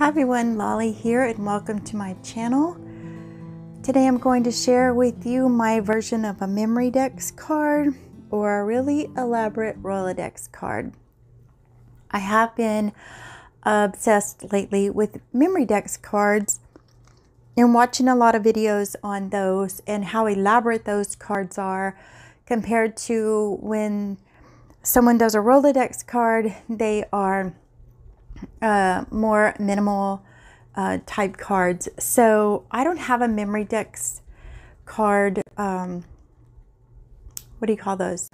Hi everyone, Lolly here and welcome to my channel. Today I'm going to share with you my version of a MemoryDex card or a really elaborate Rolodex card. I have been obsessed lately with MemoryDex cards and watching a lot of videos on those and how elaborate those cards are compared to when someone does a Rolodex card. They are more minimal type cards. So I don't have a MemoryDex card. What do you call those?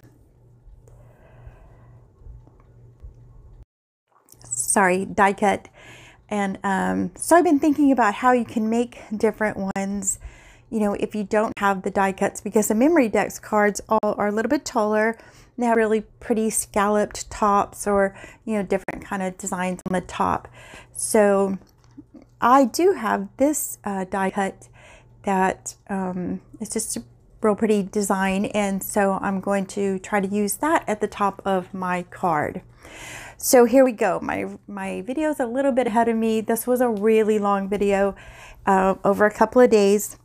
Sorry, die cut. And so I've been thinking about how you can make different ones, you know, if you don't have the die cuts, because the MemoryDex cards all are a little bit taller. They have really pretty scalloped tops or, you know, different kind of designs on the top. So I do have this die cut that it's just a real pretty design. And so I'm going to try to use that at the top of my card. So here we go. My video is a little bit ahead of me. This was a really long video over a couple of days.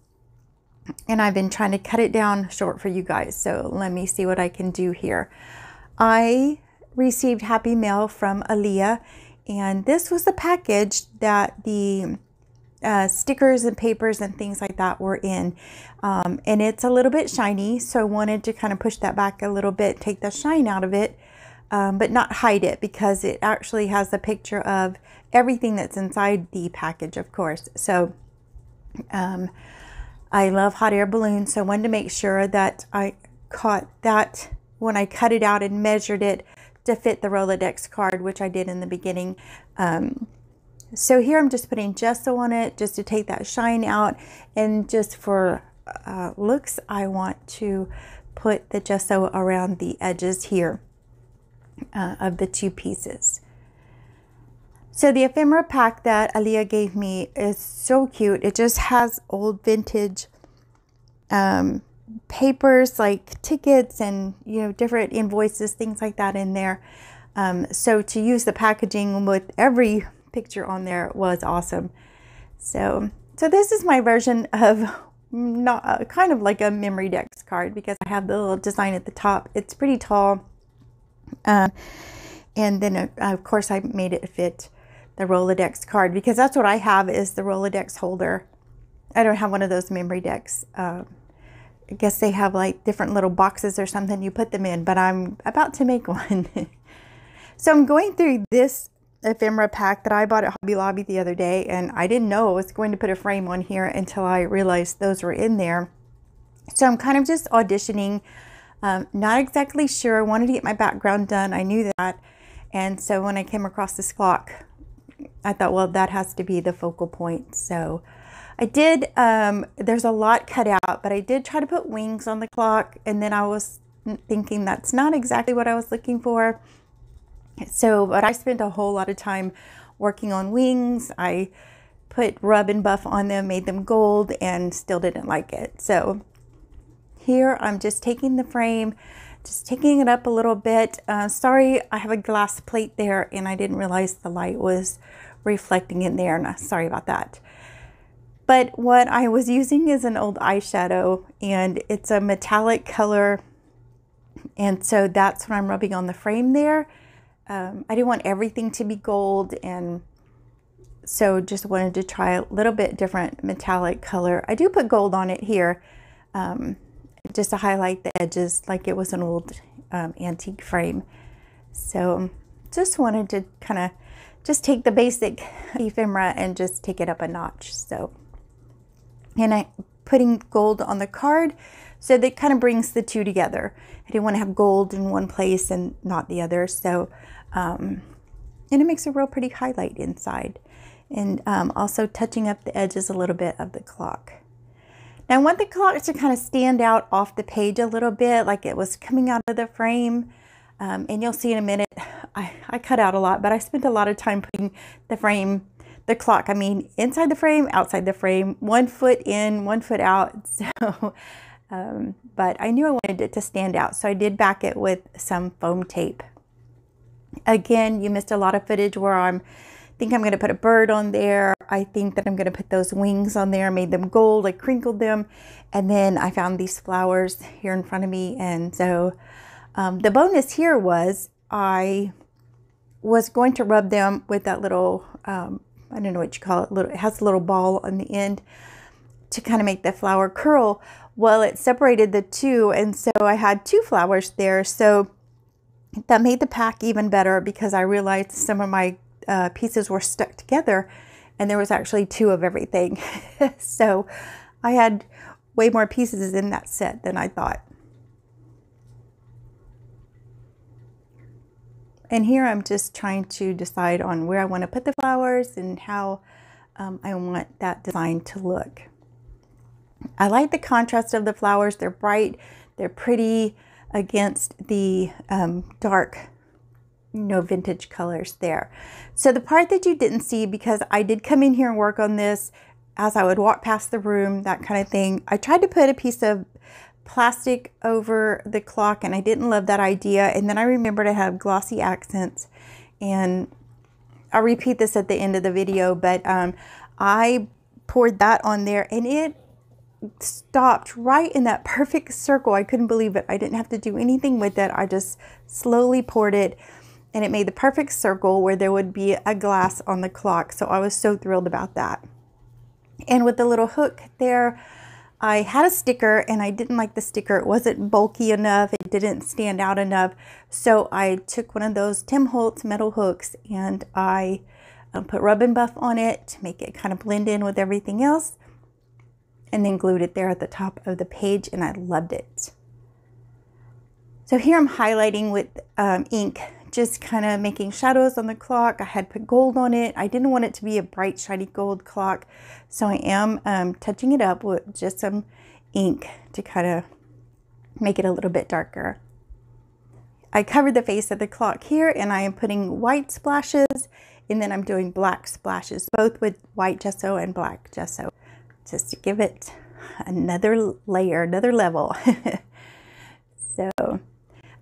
And I've been trying to cut it down short for you guys. So let me see what I can do here. I received happy mail from Aaliyah, and this was the package that the stickers and papers and things like that were in. And it's a little bit shiny, so I wanted to kind of push that back a little bit, take the shine out of it, but not hide it, because it actually has a picture of everything that's inside the package, of course. So I love hot air balloons, so I wanted to make sure that I caught that when I cut it out and measured it to fit the Rolodex card, which I did in the beginning. So here I'm just putting gesso on it just to take that shine out, and just for looks, I want to put the gesso around the edges here of the two pieces. So the ephemera pack that Aaliyah gave me is so cute. It just has old vintage papers like tickets and, you know, different invoices, things like that in there. So to use the packaging with every picture on there was awesome. So this is my version of not kind of like a MemoryDex card, because I have the little design at the top. It's pretty tall. And then of course I made it fit the Rolodex card, because that's what I have, is the Rolodex holder. I don't have one of those MemoryDex. I guess they have like different little boxes or something you put them in, but I'm about to make one. So I'm going through this ephemera pack that I bought at Hobby Lobby the other day, and I didn't know I was going to put a frame on here until I realized those were in there. So I'm kind of just auditioning, not exactly sure. I wanted to get my background done. I knew that. And so when I came across this clock, I thought, well, that has to be the focal point. So I did, there's a lot cut out, but I did try to put wings on the clock. And then I was thinking that's not exactly what I was looking for. So, but I spent a whole lot of time working on wings. I put rub and buff on them, made them gold, and still didn't like it. So here I'm just taking the frame, just taking it up a little bit. Sorry, I have a glass plate there and I didn't realize the light was reflecting in there, and sorry about that. But what I was using is an old eyeshadow, and it's a metallic color, and so that's what I'm rubbing on the frame there. I didn't want everything to be gold, and so just wanted to try a little bit different metallic color. I do put gold on it here, just to highlight the edges like it was an old antique frame. So just wanted to kind of just take the basic ephemera and just take it up a notch. So, and I putting gold on the card, so that kind of brings the two together. I didn't want to have gold in one place and not the other. So, and it makes a real pretty highlight inside, and also touching up the edges a little bit of the clock. Now I want the clock to kind of stand out off the page a little bit, like it was coming out of the frame. And you'll see in a minute, I cut out a lot, but I spent a lot of time putting the clock, I mean, inside the frame, outside the frame, 1 foot in, 1 foot out. So, but I knew I wanted it to stand out, so I did back it with some foam tape. Again, you missed a lot of footage where I'm think I'm going to put a bird on there. I think that I'm going to put those wings on there, made them gold, I crinkled them. And then I found these flowers here in front of me. And so the bonus here was I was going to rub them with that little, I don't know what you call it, it has a little ball on the end to kind of make the flower curl. Well, it separated the two, and so I had two flowers there. So that made the pack even better because I realized some of my pieces were stuck together and there was actually two of everything. So I had way more pieces in that set than I thought. And here I'm just trying to decide on where I want to put the flowers and how I want that design to look. I like the contrast of the flowers. They're bright, they're pretty against the dark, vintage colors there. So the part that you didn't see, because I did come in here and work on this as I would walk past the room, that kind of thing, I tried to put a piece of plastic over the clock and I didn't love that idea. And then I remembered I have glossy accents, and I'll repeat this at the end of the video, but I poured that on there and it stopped right in that perfect circle. I couldn't believe it. I didn't have to do anything with it. I just slowly poured it and it made the perfect circle where there would be a glass on the clock. So I was so thrilled about that. And with the little hook there, I had a sticker and I didn't like the sticker. It wasn't bulky enough. It didn't stand out enough. So I took one of those Tim Holtz metal hooks and I put rub and buff on it to make it kind of blend in with everything else, and then glued it there at the top of the page, and I loved it. So here I'm highlighting with ink, just kind of making shadows on the clock. I had put gold on it. I didn't want it to be a bright, shiny gold clock, so I am touching it up with just some ink to kind of make it a little bit darker. I covered the face of the clock here, and I am putting white splashes, and then I'm doing black splashes, both with white gesso and black gesso, just to give it another layer, another level. So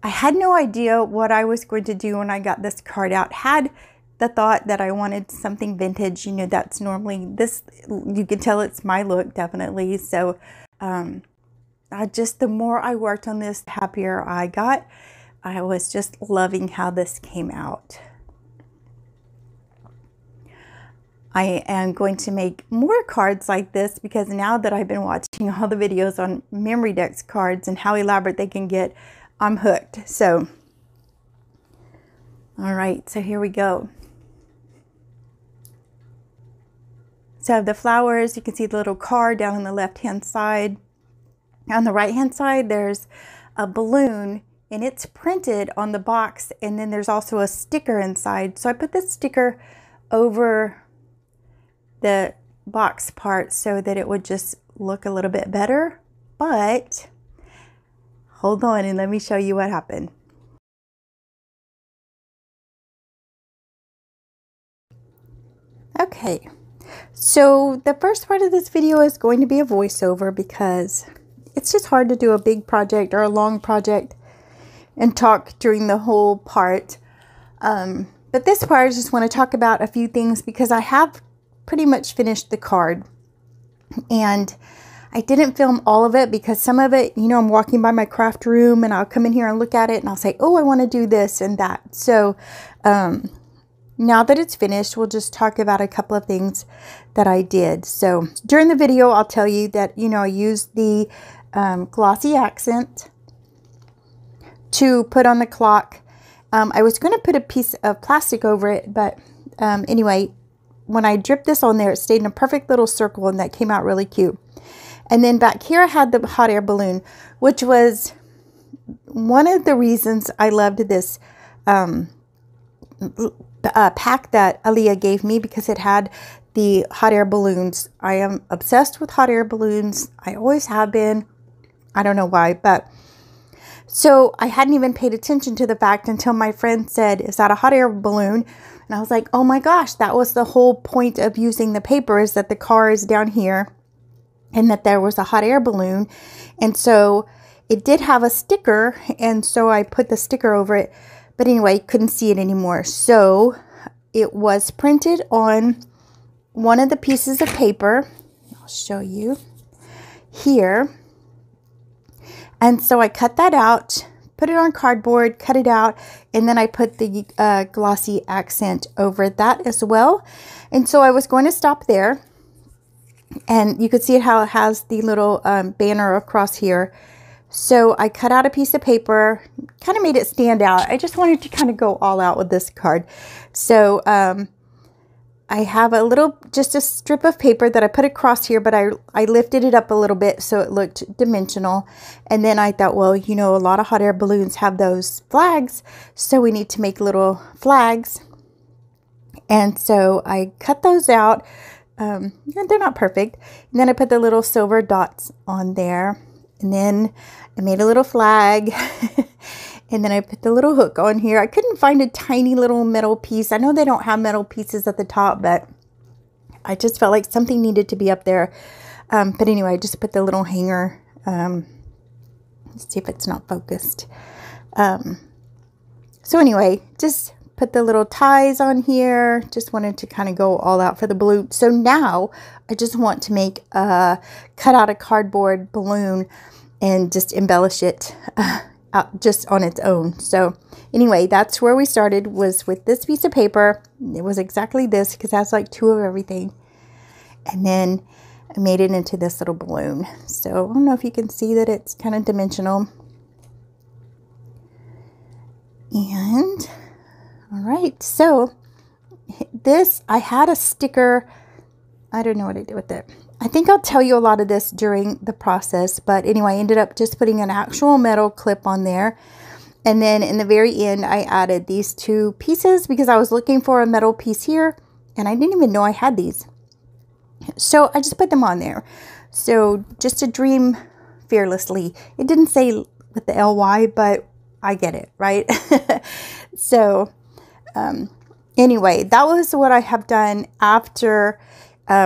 I had no idea what I was going to do when I got this card out. Had the thought that I wanted something vintage. That's normally this, you can tell it's my look, definitely. So the more I worked on this, the happier I got. I was just loving how this came out. I am going to make more cards like this because now that I've been watching all the videos on MemoryDex cards and how elaborate they can get, I'm hooked. So, all right, so here we go. So the flowers, you can see the little card down on the left-hand side. On the right-hand side, there's a balloon and it's printed on the box, and then there's also a sticker inside. So I put this sticker over the box part so that it would just look a little bit better. But hold on and let me show you what happened. Okay, so the first part of this video is going to be a voiceover because it's just hard to do a big project or a long project and talk during the whole part. But this part, I just want to talk about a few things because I have pretty much finished the card, and I didn't film all of it because some of it, I'm walking by my craft room and I'll come in here and look at it and I'll say, oh, I want to do this and that. So now that it's finished, we'll just talk about a couple of things that I did. So during the video, I'll tell you that, I used the glossy accent to put on the clock. I was going to put a piece of plastic over it, but anyway, when I dripped this on there, it stayed in a perfect little circle, and that came out really cute. And then back here, I had the hot air balloon, which was one of the reasons I loved this pack that Aaliyah gave me, because it had the hot air balloons. I am obsessed with hot air balloons. I always have been. I don't know why, but so I hadn't even paid attention to the fact until my friend said, is that a hot air balloon? And I was like, oh my gosh, that was the whole point of using the paper, is that the car is down here and that there was a hot air balloon. And so it did have a sticker, and so I put the sticker over it. But anyway, couldn't see it anymore. So it was printed on one of the pieces of paper. I'll show you here. And so I cut that out, put it on cardboard, cut it out, and then I put the glossy accent over that as well. And so I was going to stop there. And you could see how it has the little banner across here. So I cut out a piece of paper, kind of made it stand out. I just wanted to kind of go all out with this card. So I have just a strip of paper that I put across here, but I lifted it up a little bit so it looked dimensional. And then I thought, well, you know, a lot of hot air balloons have those flags, so we need to make little flags. And so I cut those out. They're not perfect. And then I put the little silver dots on there. And then I made a little flag. And then I put the little hook on here. I couldn't find a tiny little metal piece. I know they don't have metal pieces at the top, but I just felt like something needed to be up there. But anyway, I just put the little hanger. Let's see if it's not focused. So anyway, just put the little ties on here. Just wanted to kind of go all out for the balloon. So now I just want to cut out a cardboard balloon and just embellish it out just on its own. So anyway, that's where we started, was with this piece of paper. It was exactly this because it has like 2 of everything. And then I made it into this little balloon. So I don't know if you can see that it's kind of dimensional. And all right, so this, I had a sticker. I don't know what I did with it. I think I'll tell you a lot of this during the process, but anyway, I ended up just putting an actual metal clip on there. And then in the very end, I added these 2 pieces because I was looking for a metal piece here and I didn't even know I had these. So I just put them on there. So just to dream fearlessly. It didn't say with the LY, but I get it, right? So anyway, that was what I have done after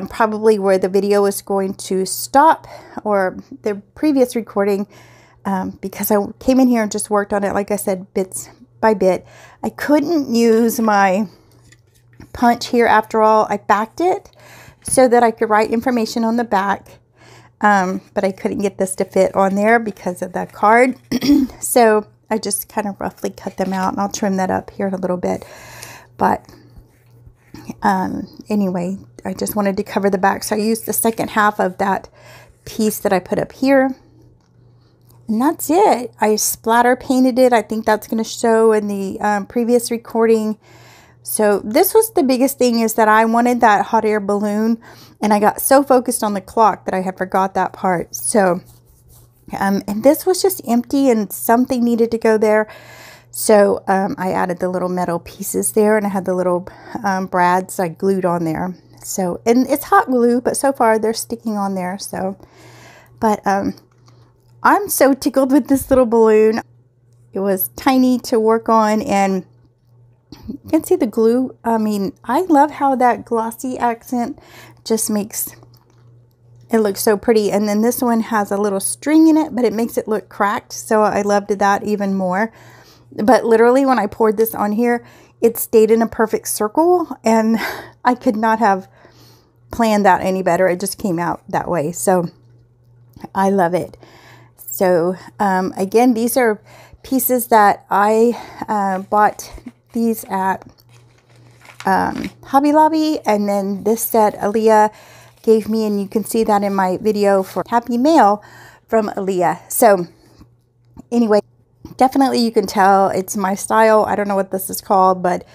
probably where the video is going to stop, or the previous recording, because I came in here and just worked on it, like I said, bits by bit. I couldn't use my punch here after all. I backed it so that I could write information on the back, but I couldn't get this to fit on there because of that card. So I just kind of roughly cut them out, and I'll trim that up here in a little bit. But anyway, I just wanted to cover the back. So I used the second half of that piece that I put up here. And that's it. I splatter painted it. I think that's going to show in the previous recording. So this was the biggest thing, is that I wanted that hot air balloon. And I got so focused on the clock that I had forgot that part. So, and this was just empty and something needed to go there. So I added the little metal pieces there, and I had the little brads I glued on there. So, and it's hot glue, but so far they're sticking on there. So, but I'm so tickled with this little balloon. It was tiny to work on, and you can see the glue. I mean, I love how that glossy accent just makes it look so pretty. And then this one has a little string in it, but it makes it look cracked. So I loved that even more. But literally when I poured this on here, it stayed in a perfect circle, and I could not have planned that any better. It just came out that way. So I love it. So again, these are pieces that I bought these at Hobby Lobby, and then this set Aaliyah gave me, and you can see that in my video for Happy Mail from Aaliyah. So anyway, definitely you can tell it's my style. I don't know what this is called, but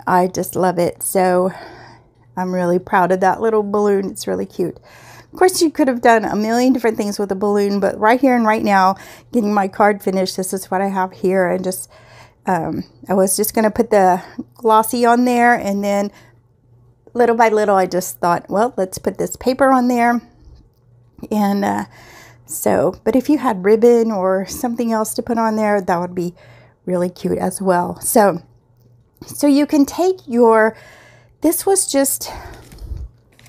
I just love it. So I'm really proud of that little balloon. It's really cute. Of course, you could have done a million different things with a balloon, but right here and right now, getting my card finished, this is what I have here. And just, I was just going to put the glossy on there, and then little by little, I just thought, well, let's put this paper on there. And so, but if you had ribbon or something else to put on there, that would be really cute as well. So you can take your, this was just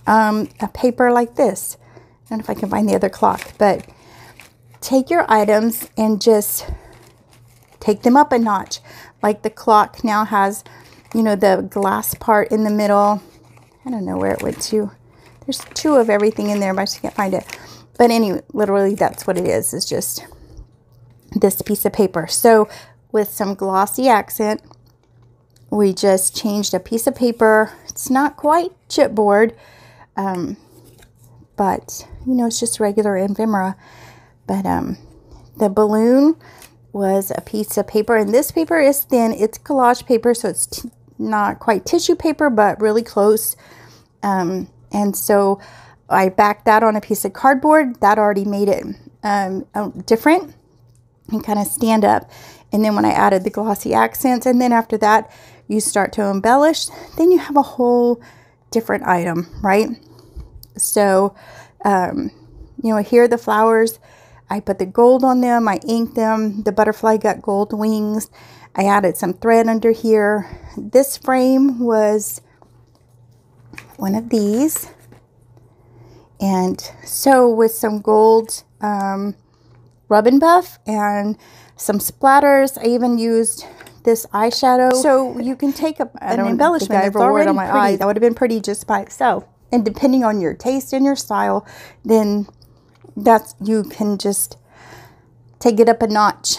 a paper like this. I don't know if I can find the other clock, but take your items and just take them up a notch. Like the clock now has you know, the glass part in the middle. I don't know where it went to. There's 2 of everything in there, but I just can't find it. But anyway, literally that's what it is. It's just this piece of paper. So with some glossy accent, we just changed a piece of paper. It's not quite chipboard, but you know, it's just regular ephemera. But the balloon was a piece of paper, and this paper is thin. It's collage paper, so it's not quite tissue paper, but really close. And so I backed that on a piece of cardboard. That already made it different and kind of stand up. And then when I added the glossy accents, and then after that you start to embellish, then you have a whole different item, right? So you know, here are the flowers. I put the gold on them. I inked them. The butterfly got gold wings. I added some thread under here. This frame was one of these. And so with some gold rub and buff and some splatters, I even used this eyeshadow. So you can take an embellishment that's already on my eyes. That would have been pretty just by itself. And depending on your taste and your style, then you can just take it up a notch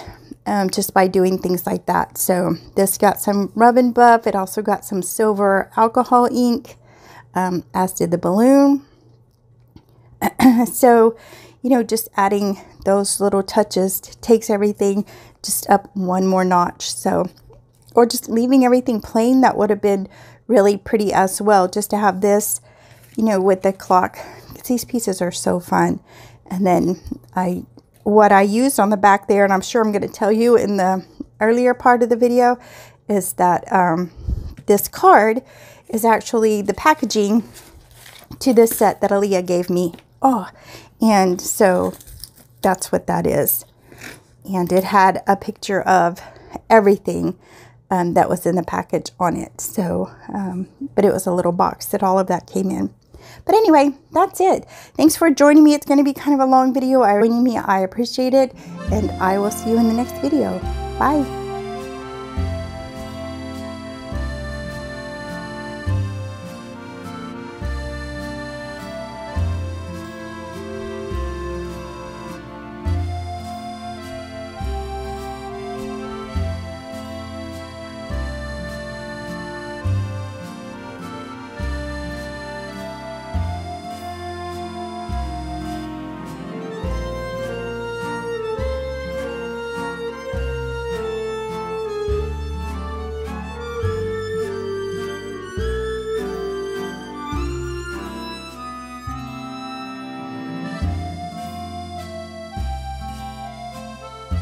just by doing things like that. So this got some rub and buff. It also got some silver alcohol ink, as did the balloon. So, you know, just adding those little touches takes everything just up one more notch. So, or just leaving everything plain, that would have been really pretty as well, just to have this, you know, with the clock. These pieces are so fun. And then what I used on the back there, and I'm sure I'm going to tell you in the earlier part of the video, is that this card is actually the packaging to this set that Aaliyah gave me. Oh, and so that's what that is. And it had a picture of everything that was in the package on it. So, but it was a little box that all of that came in. But anyway, that's it. Thanks for joining me. It's going to be kind of a long video. I appreciate it. And I will see you in the next video. Bye.